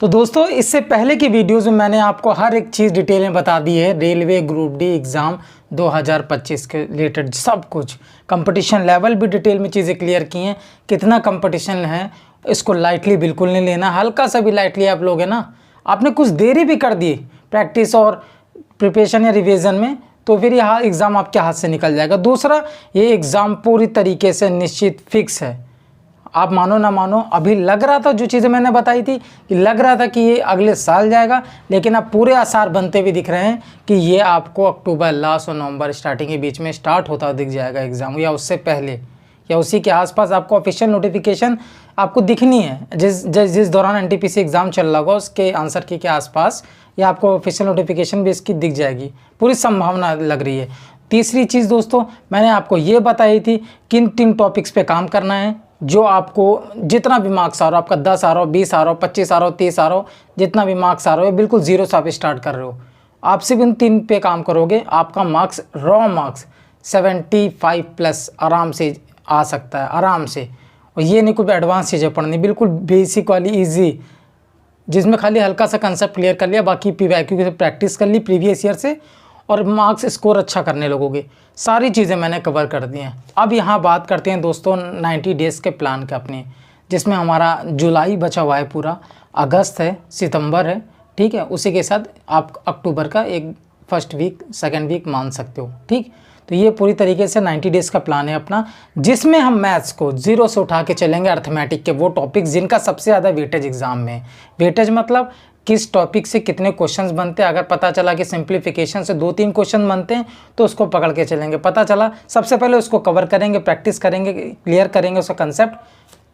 तो दोस्तों इससे पहले की वीडियोज़ में मैंने आपको हर एक चीज़ डिटेल में बता दी है। रेलवे ग्रुप डी एग्ज़ाम 2025 के रिलेटेड सब कुछ, कंपटीशन लेवल भी डिटेल में चीज़ें क्लियर की हैं। कितना कंपटीशन है इसको लाइटली बिल्कुल नहीं लेना, हल्का सा भी लाइटली आप लोगे ना, आपने कुछ देरी भी कर दी प्रैक्टिस और प्रिपरेशन या रिविज़न में, तो फिर यह एग्ज़ाम आपके हाथ से निकल जाएगा। दूसरा, ये एग्ज़ाम पूरी तरीके से निश्चित फिक्स है। आप मानो ना मानो, अभी लग रहा था जो चीज़ें मैंने बताई थी कि लग रहा था कि ये अगले साल जाएगा, लेकिन अब पूरे आसार बनते हुए दिख रहे हैं कि ये आपको अक्टूबर लास्ट और नवंबर स्टार्टिंग के बीच में स्टार्ट होता दिख जाएगा एग्ज़ाम, या उससे पहले या उसी के आसपास आपको ऑफिशियल नोटिफिकेशन आपको दिखनी है। जिस दौरान एनटीपीसी एग्ज़ाम चल रहा होगा उसके आंसर की के आसपास या आपको ऑफिशियल नोटिफिकेशन भी इसकी दिख जाएगी, पूरी संभावना लग रही है। तीसरी चीज़ दोस्तों, मैंने आपको ये बताई थी किन 3 टॉपिक्स पे काम करना है। जो आपको जितना भी मार्क्स आ रहा हो, आपका 10 आ रहा हो, 20 आ रहा हो, 25 आ रहा हो, 30 आ रहा हो, जितना भी मार्क्स आ रहा हो, बिल्कुल जीरो से आप स्टार्ट कर रहे हो। आप सिर्फ इन 3 पे काम करोगे, आपका मार्क्स रॉ मार्क्स 75+ आराम से आ सकता है, आराम से। और ये नहीं कोई एडवांस चीज़ें पढ़नी, बिल्कुल बेसिक वाली ईजी, जिसमें खाली हल्का सा कंसेप्ट क्लियर कर लिया, बाकी पीवाईक्यू से प्रैक्टिस कर ली प्रीवियस ईयर से, और मार्क्स स्कोर अच्छा करने लगोगे। सारी चीज़ें मैंने कवर कर दी हैं। अब यहाँ बात करते हैं दोस्तों 90 डेज़ के प्लान के अपने, जिसमें हमारा जुलाई बचा हुआ है, पूरा अगस्त है, सितंबर है, ठीक है। उसी के साथ आप अक्टूबर का एक फर्स्ट वीक सेकेंड वीक मान सकते हो, ठीक। तो ये पूरी तरीके से 90 डेज़ का प्लान है अपना, जिसमें हम मैथ्स को जीरो से उठा के चलेंगे, अर्थमेटिक के वो टॉपिक्स जिनका सबसे ज़्यादा वेटेज एग्जाम में। वेटेज मतलब किस टॉपिक से कितने क्वेश्चंस बनते हैं। अगर पता चला कि सिंप्लीफिकेशन से 2-3 क्वेश्चन बनते हैं तो उसको पकड़ के चलेंगे। पता चला, सबसे पहले उसको कवर करेंगे, प्रैक्टिस करेंगे, क्लियर करेंगे उसका कंसेप्ट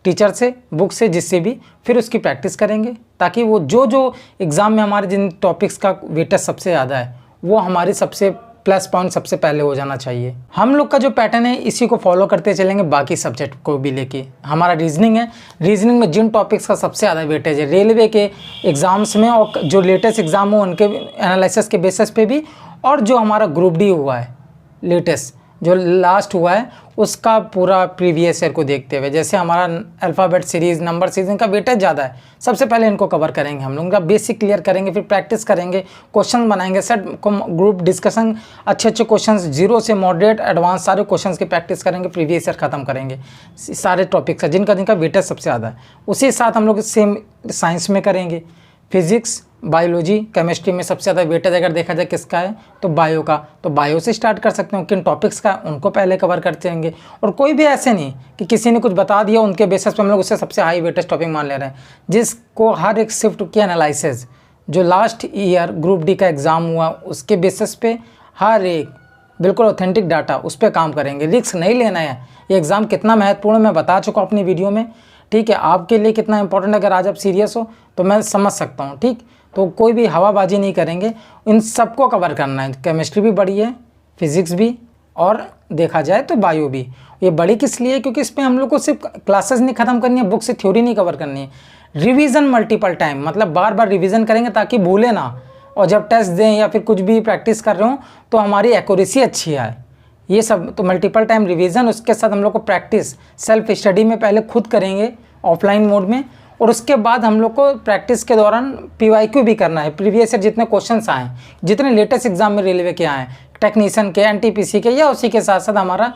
टीचर से, बुक से, जिससे भी, फिर उसकी प्रैक्टिस करेंगे, ताकि वो जो एग्ज़ाम में हमारे जिन टॉपिक्स का वेटेज सबसे ज़्यादा है वो हमारी सबसे प्लस पॉइंट सबसे पहले हो जाना चाहिए। हम लोग का जो पैटर्न है इसी को फॉलो करते चलेंगे, बाकी सब्जेक्ट को भी लेके। हमारा रीजनिंग है, रीजनिंग में जिन टॉपिक्स का सबसे ज़्यादा वेटेज है रेलवे के एग्ज़ाम्स में, और जो लेटेस्ट एग्ज़ाम हो उनके एनालिसिस के बेसिस पे भी, और जो हमारा ग्रुप डी हुआ है लेटेस्ट जो लास्ट हुआ है उसका पूरा प्रीवियस ईयर को देखते हुए, जैसे हमारा अल्फ़ाबेट सीरीज़, नंबर सीरीज़, इनका वेटेज ज़्यादा है, सबसे पहले इनको कवर करेंगे हम लोग, इनका बेसिक क्लियर करेंगे, फिर प्रैक्टिस करेंगे, क्वेश्चन बनाएंगे, सेट ग्रुप डिस्कशन, अच्छे क्वेश्चंस, जीरो से मॉडरेट एडवांस सारे क्वेश्चंस की प्रैक्टिस करेंगे, प्रीवियस ईयर ख़त्म करेंगे सारे टॉपिक्स है जिनका वेटेज सबसे ज़्यादा है। उसी साथ हम लोग सेम साइंस में करेंगे, फिजिक्स, बायोलॉजी, केमिस्ट्री में सबसे ज़्यादा वेटेज अगर देखा जाए किसका है तो बायो का, तो बायो से स्टार्ट कर सकते हो, किन टॉपिक्स का उनको पहले कवर करते रहेंगे। और कोई भी ऐसे नहीं कि किसी ने कुछ बता दिया उनके बेसिस पे हम लोग उससे सबसे हाई वेटेज टॉपिक मान ले रहे हैं, जिसको हर एक शिफ्ट की एनालिसिस जो लास्ट ईयर ग्रुप डी का एग्ज़ाम हुआ उसके बेसिस पे हर एक बिल्कुल ऑथेंटिक डाटा उस पर काम करेंगे। रिस्क नहीं लेना है। ये एग्ज़ाम कितना महत्वपूर्ण मैं बता चुका हूँ अपनी वीडियो में, ठीक है। आपके लिए कितना इंपॉर्टेंट, अगर आज आप सीरियस हो तो मैं समझ सकता हूँ, ठीक। तो कोई भी हवाबाजी नहीं करेंगे, इन सबको कवर करना है। केमिस्ट्री भी बड़ी है, फिजिक्स भी, और देखा जाए तो बायो भी। ये बड़ी किस लिए, क्योंकि इसमें हम लोग को सिर्फ क्लासेस नहीं ख़त्म करनी है, बुक से थ्योरी नहीं कवर करनी है, रिवीजन मल्टीपल टाइम, मतलब बार बार रिवीजन करेंगे ताकि भूले ना, और जब टेस्ट दें या फिर कुछ भी प्रैक्टिस कर रहे हो तो हमारी एक्यूरेसी अच्छी आए। ये सब तो मल्टीपल टाइम रिवीजन, उसके साथ हम लोग को प्रैक्टिस सेल्फ स्टडी में पहले खुद करेंगे ऑफलाइन मोड में, और उसके बाद हम लोग को प्रैक्टिस के दौरान पीवाईक्यू भी करना है। प्रीवियस ईयर जितने क्वेश्चंस आए, जितने लेटेस्ट एग्जाम में रेलवे के आए, टेक्नीशियन के, एनटीपीसी के, या उसी के साथ साथ हमारा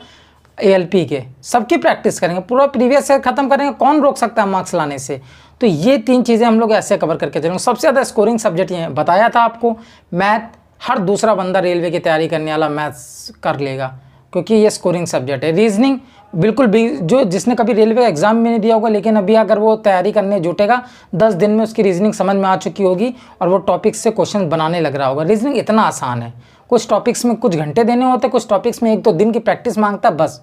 एएलपी के, सबकी प्रैक्टिस करेंगे, पूरा प्रीवियस ईयर खत्म करेंगे। कौन रोक सकता है मार्क्स लाने से। तो ये 3 चीज़ें हम लोग ऐसे कवर करके चलेंगे। सबसे ज़्यादा स्कोरिंग सब्जेक्ट ये बताया था आपको, मैथ, हर दूसरा बंदा रेलवे की तैयारी करने वाला मैथ्स कर लेगा, क्योंकि ये स्कोरिंग सब्जेक्ट है। रीजनिंग बिल्कुल भी, जो जिसने कभी रेलवे एग्जाम में नहीं दिया होगा, लेकिन अभी अगर वो तैयारी करने जुटेगा 10 दिन में उसकी रीजनिंग समझ में आ चुकी होगी और वो टॉपिक्स से क्वेश्चन बनाने लग रहा होगा। रीजनिंग इतना आसान है, कुछ टॉपिक्स में कुछ घंटे देने होते, कुछ टॉपिक्स में 1-2 दिन की प्रैक्टिस मांगता, बस।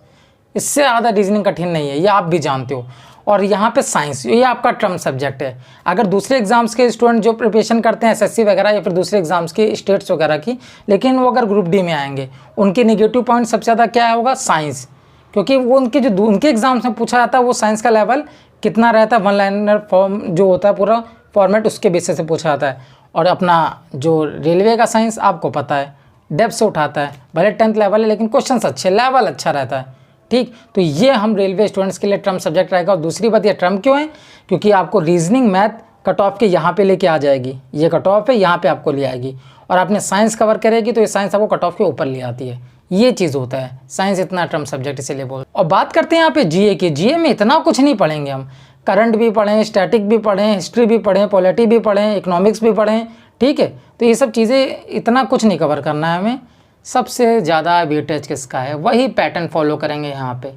इससे ज़्यादा रीजनिंग कठिन नहीं है, ये आप भी जानते हो। और यहाँ पे साइंस, ये आपका टर्म सब्जेक्ट है। अगर दूसरे एग्जाम्स के स्टूडेंट जो प्रिपरेशन करते हैं एसएससी वगैरह या फिर दूसरे एग्जाम्स की स्टेट्स वगैरह की, लेकिन वो अगर ग्रुप डी में आएंगे, उनके नेगेटिव पॉइंट सबसे ज़्यादा क्या होगा, साइंस, क्योंकि वो उनके एग्जाम्स में पूछा जाता है वो साइंस का लेवल कितना रहता है, 1 लाइनर फॉर्म जो होता है पूरा फॉर्मेट, उसके बेसिस से पूछा जाता है। और अपना जो रेलवे का साइंस आपको पता है डेप्थ से उठाता है, भले 10th लेवल है लेकिन क्वेश्चन अच्छे, लेवल अच्छा रहता है, ठीक। तो ये हम रेलवे स्टूडेंट्स के लिए टर्म सब्जेक्ट रहेगा। और दूसरी बात, ये टर्म क्यों है, क्योंकि आपको रीजनिंग, मैथ कट ऑफ के यहाँ पे लेके आ जाएगी, ये कट ऑफ है यहाँ पे आपको ले आएगी। और आपने साइंस कवर करेगी तो ये साइंस आपको कट ऑफ के ऊपर ले आती है। ये चीज़ होता है, साइंस इतना टर्म सब्जेक्ट इसीलिए बोल। और बात करते हैं यहाँ पे जीए की। जीए में इतना कुछ नहीं पढ़ेंगे हम, करंट भी पढ़ें, स्टैटिक भी पढ़ें, हिस्ट्री भी पढ़ें, पॉलिटी भी पढ़ें, इकोनॉमिक्स भी पढ़ें, ठीक है। तो ये सब चीज़ें इतना कुछ नहीं कवर करना है हमें। सबसे ज़्यादा वेटेज किसका है, वही पैटर्न फॉलो करेंगे यहाँ पे।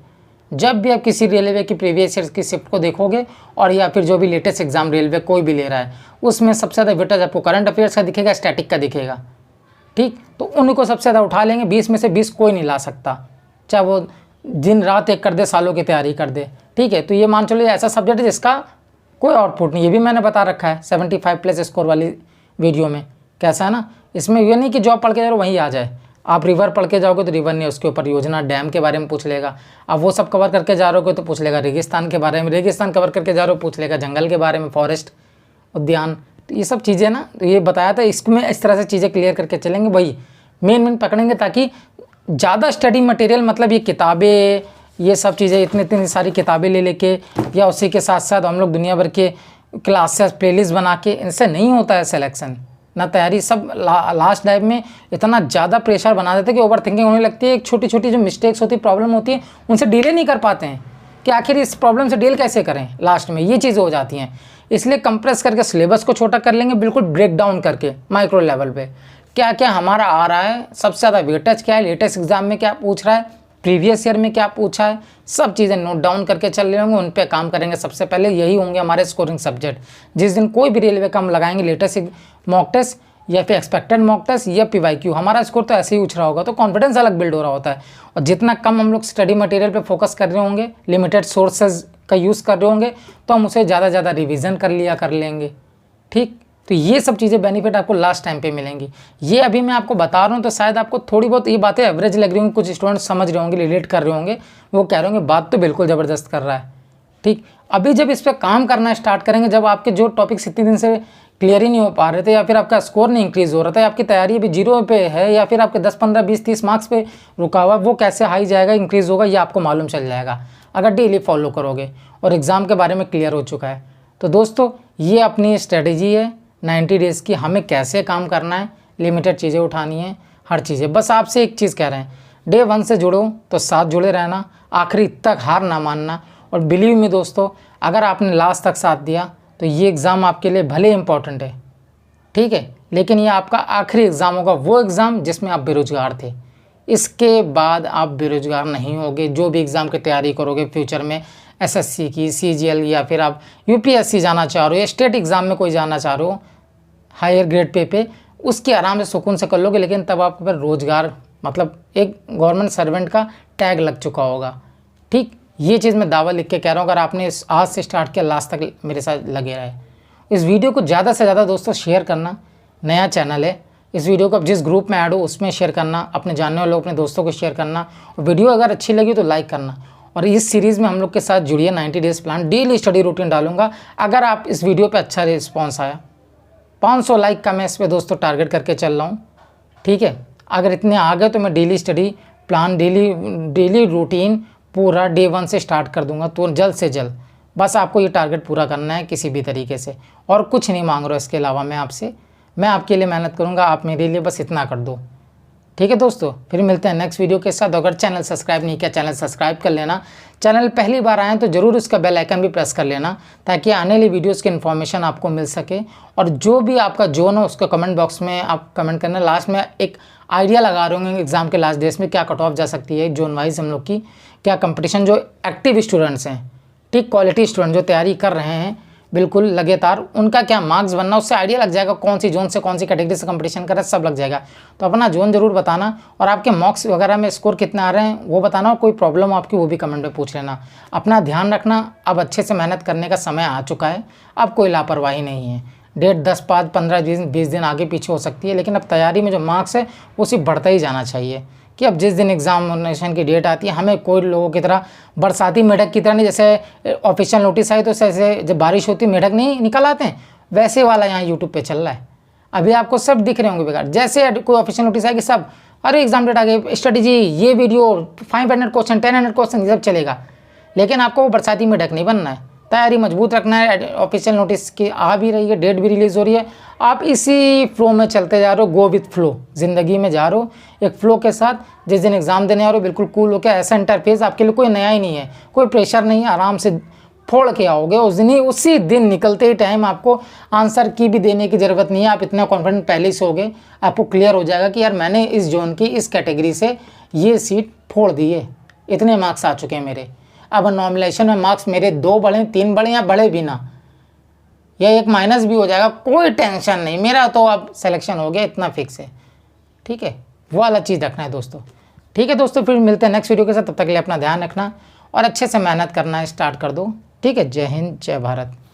जब भी आप किसी रेलवे की प्रीवियस ईयर की शिफ्ट को देखोगे और या फिर जो भी लेटेस्ट एग्जाम रेलवे कोई भी ले रहा है, उसमें सबसे ज़्यादा वेटेज आपको करंट अफेयर्स का दिखेगा, स्टैटिक का दिखेगा, ठीक। तो उनको सबसे ज़्यादा उठा लेंगे। 20 में से 20 कोई नहीं ला सकता, चाहे वो दिन रात एक कर दे, सालों की तैयारी कर दे, ठीक है। तो ये मान चलो ऐसा सब्जेक्ट है जिसका कोई आउटपुट नहीं, ये भी मैंने बता रखा है 75+ स्कोर वाली वीडियो में। कैसा है ना, इसमें ये नहीं कि जॉब पढ़ के जाओ वहीं आ जाए। आप रिवर पढ़ के जाओगे तो रिवर नहीं, उसके ऊपर योजना डैम के बारे में पूछ लेगा। अब वो सब कवर करके जा रहे हो तो पूछ लेगा रेगिस्तान के बारे में, रेगिस्तान कवर करके जा रहे हो पूछ लेगा जंगल के बारे में, फॉरेस्ट, उद्यान। तो ये सब चीज़ें ना, तो ये बताया था, इसमें इस तरह से चीज़ें क्लियर करके चलेंगे। वही मेन पकड़ेंगे ताकि ज़्यादा स्टडी मटेरियल, मतलब ये किताबें, ये सब चीज़ें इतनी सारी किताबें ले लेके या उसी के साथ साथ हम लोग दुनिया भर के क्लासेस प्लेलिस्ट बना के, इनसे नहीं होता है सिलेक्शन ना तैयारी। सब लास्ट टाइम में इतना ज़्यादा प्रेशर बना देते हैं कि ओवर थिंकिंग होने लगती है। एक छोटी छोटी जो मिस्टेक्स होती है, प्रॉब्लम होती है, उनसे डील नहीं कर पाते हैं कि आखिर इस प्रॉब्लम से डील कैसे करें। लास्ट में ये चीज़ें हो जाती हैं, इसलिए कंप्रेस करके सिलेबस को छोटा कर लेंगे, बिल्कुल ब्रेक डाउन करके माइक्रो लेवल पे क्या क्या हमारा आ रहा है, सबसे ज़्यादा वेटेज क्या है, लेटेस्ट एग्जाम में क्या पूछ रहा है, प्रीवियस ईयर में क्या पूछा है, सब चीज़ें नोट डाउन करके चल रहे होंगे, उन पे काम करेंगे। सबसे पहले यही होंगे हमारे स्कोरिंग सब्जेक्ट। जिस दिन कोई भी रेलवे का हम लगाएंगे लेटेस्ट मॉक टेस्ट या फिर एक्सपेक्टेड मॉक टेस्ट या PYQ, हमारा स्कोर तो ऐसे ही उछ रहा होगा, तो कॉन्फिडेंस अलग बिल्ड हो रहा होता है। और जितना कम हम लोग स्टडी मटेरियल पे फोकस कर रहे होंगे, लिमिटेड सोर्सेज का यूज़ कर रहे होंगे, तो हम उसे ज़्यादा रिवीजन कर लेंगे, ठीक। तो ये सब चीज़ें बेनिफिट आपको लास्ट टाइम पे मिलेंगी। ये अभी मैं आपको बता रहा हूँ तो शायद आपको थोड़ी बहुत ये बातें एवरेज लग रही होंगी, कुछ स्टूडेंट समझ रहे होंगे, रिलेट कर रहे होंगे, वो कह रहे होंगे बात तो बिल्कुल ज़बरदस्त कर रहा है, ठीक। अभी जब इस पर काम करना स्टार्ट करेंगे, जब आपके जो टॉपिक्स इतने दिन से क्लियर ही नहीं हो पा रहे थे, या फिर आपका स्कोर नहीं इंक्रीज़ हो रहा था, आपकी तैयारी अभी 0 पे है, या फिर आपके 10, 15, 20, 30 मार्क्स पे रुका हुआ, वो कैसे हाई जाएगा, इंक्रीज़ होगा, ये आपको मालूम चल जाएगा अगर डेली फॉलो करोगे और एग्ज़ाम के बारे में क्लियर हो चुका है। तो दोस्तों ये अपनी स्ट्रेटजी है 90 डेज़ की, हमें कैसे काम करना है, लिमिटेड चीज़ें उठानी है, हर चीज़ें। बस आपसे एक चीज़ कह रहे हैं, डे 1 से जुड़ो तो साथ जुड़े रहना, आखिरी तक हार ना मानना। और बिलीव में दोस्तों, अगर आपने लास्ट तक साथ दिया तो ये एग्ज़ाम आपके लिए भले इंपॉर्टेंट है, ठीक है, लेकिन ये आपका आखिरी एग्ज़ाम होगा, वो एग्ज़ाम जिसमें आप बेरोजगार थे। इसके बाद आप बेरोजगार नहीं होगे। जो भी एग्ज़ाम की तैयारी करोगे फ्यूचर में, SSC की, CGL, या फिर आप UPSC जाना चाह रहे हो, स्टेट एग्ज़ाम में कोई जाना चाह रहे हो हायर ग्रेड पे उसकी आराम से सुकून से कर लोगे। लेकिन तब आपके पास रोज़गार, मतलब एक गवर्नमेंट सर्वेंट का टैग लग चुका होगा, ठीक। ये चीज़ मैं दावा लिख के कह रहा हूँ। अगर आपने आज से स्टार्ट किया, लास्ट तक मेरे साथ लगे रहे। इस वीडियो को ज़्यादा से ज़्यादा दोस्तों शेयर करना, नया चैनल है, इस वीडियो को आप जिस ग्रुप में ऐड हो उसमें शेयर करना, अपने जानने वाले लोग, अपने दोस्तों को शेयर करना, और वीडियो अगर अच्छी लगी तो लाइक करना। और इस सीरीज़ में हम लोग के साथ जुड़िए। 90 days plan, daily study routine डालूंगा। अगर आप इस वीडियो पे अच्छा रिस्पॉन्स आया, 500 लाइक का मैं इस पर दोस्तों टारगेट करके चल रहा हूँ, ठीक है। अगर इतने आ गए तो मैं daily study plan, daily routine पूरा डे 1 से स्टार्ट कर दूंगा, तो जल्द से जल्द। बस आपको ये टारगेट पूरा करना है किसी भी तरीके से, और कुछ नहीं मांग रहा इसके अलावा मैं आपसे। मैं आपके लिए मेहनत करूँगा, आप मेरे लिए बस इतना कर दो, ठीक है दोस्तों। फिर मिलते हैं नेक्स्ट वीडियो के साथ। अगर चैनल सब्सक्राइब नहीं किया, चैनल सब्सक्राइब कर लेना। चैनल पहली बार आए तो ज़रूर उसका बेल आइकन भी प्रेस कर लेना, ताकि आने वाली वीडियोस की इन्फॉर्मेशन आपको मिल सके। और जो भी आपका जोन हो उसको कमेंट बॉक्स में आप कमेंट करना। लास्ट में एक आइडिया लगा रहे होंगे एग्जाम के लास्ट डेज में क्या कट ऑफ जा सकती है, जोन वाइज हम लोग की क्या कंपटीशन, जो एक्टिव स्टूडेंट्स हैं, ठीक, क्वालिटी स्टूडेंट जो तैयारी कर रहे हैं बिल्कुल लगातार, उनका क्या मार्क्स बनना, उससे आइडिया लग जाएगा कौन सी जोन से कौन सी कैटेगरी से कंपटीशन कर रहा है, सब लग जाएगा। तो अपना जोन जरूर बताना, और आपके मार्क्स वगैरह में स्कोर कितने आ रहे हैं वो बताना, और कोई प्रॉब्लम हो आपकी वो भी कमेंट में पूछ लेना। अपना ध्यान रखना, अब अच्छे से मेहनत करने का समय आ चुका है, अब कोई लापरवाही नहीं है। डेट 10, 5, 15, 20 दिन आगे पीछे हो सकती है, लेकिन अब तैयारी में जो मार्क्स है वो सिर्फ बढ़ता ही जाना चाहिए। कि अब जिस दिन एग्जामिनेशन की डेट आती है, हमें कोई लोगों की तरह बरसाती मेढक की तरह नहीं, जैसे ऑफिशियल नोटिस आई तो ऐसे जब बारिश होती है मेढक नहीं निकल आते हैं, वैसे वाला यहाँ यूट्यूब पे चल रहा है। अभी आपको सब दिख रहे होंगे बेकार, जैसे कोई ऑफिशियल नोटिस आएगी सब, अरे एग्जाम डेट आ गई, स्ट्रेटेजी, ये वीडियो, 500 क्वेश्चन, 1000 क्वेश्चन, ये सब चलेगा। लेकिन आपको वो बरसाती मेढक नहीं बनना है। तैयारी मजबूत रखना है। ऑफिशियल नोटिस की आ भी रही है, डेट भी रिलीज़ हो रही है। आप इसी फ्लो में चलते जा रहे हो, गो विथ फ्लो, ज़िंदगी में जा रहे हो एक फ्लो के साथ। जिस दिन एग्ज़ाम देने आ रहे हो बिल्कुल कूल होकर, ऐसा इंटरफेस आपके लिए कोई नया ही नहीं है, कोई प्रेशर नहीं है, आराम से फोड़ के आओगे उस दिन ही, उसी दिन निकलते ही टाइम आपको आंसर की भी देने की ज़रूरत नहीं है। आप इतना कॉन्फिडेंट पहले से होगे, आपको क्लियर हो जाएगा कि यार मैंने इस जोन की इस कैटेगरी से ये सीट फोड़ दी है, इतने मार्क्स आ चुके हैं मेरे। अब नॉमिनेशन में मार्क्स मेरे 2 बढ़े, 3 बढ़े या बढ़े भी ना, या एक माइनस भी हो जाएगा, कोई टेंशन नहीं, मेरा तो अब सिलेक्शन हो गया, इतना फिक्स है। ठीक है, वो वाला चीज़ रखना है दोस्तों। ठीक है दोस्तों, फिर मिलते हैं नेक्स्ट वीडियो के साथ। तब तक के लिए अपना ध्यान रखना और अच्छे से मेहनत करना स्टार्ट कर दो। ठीक है, जय हिंद, जय भारत।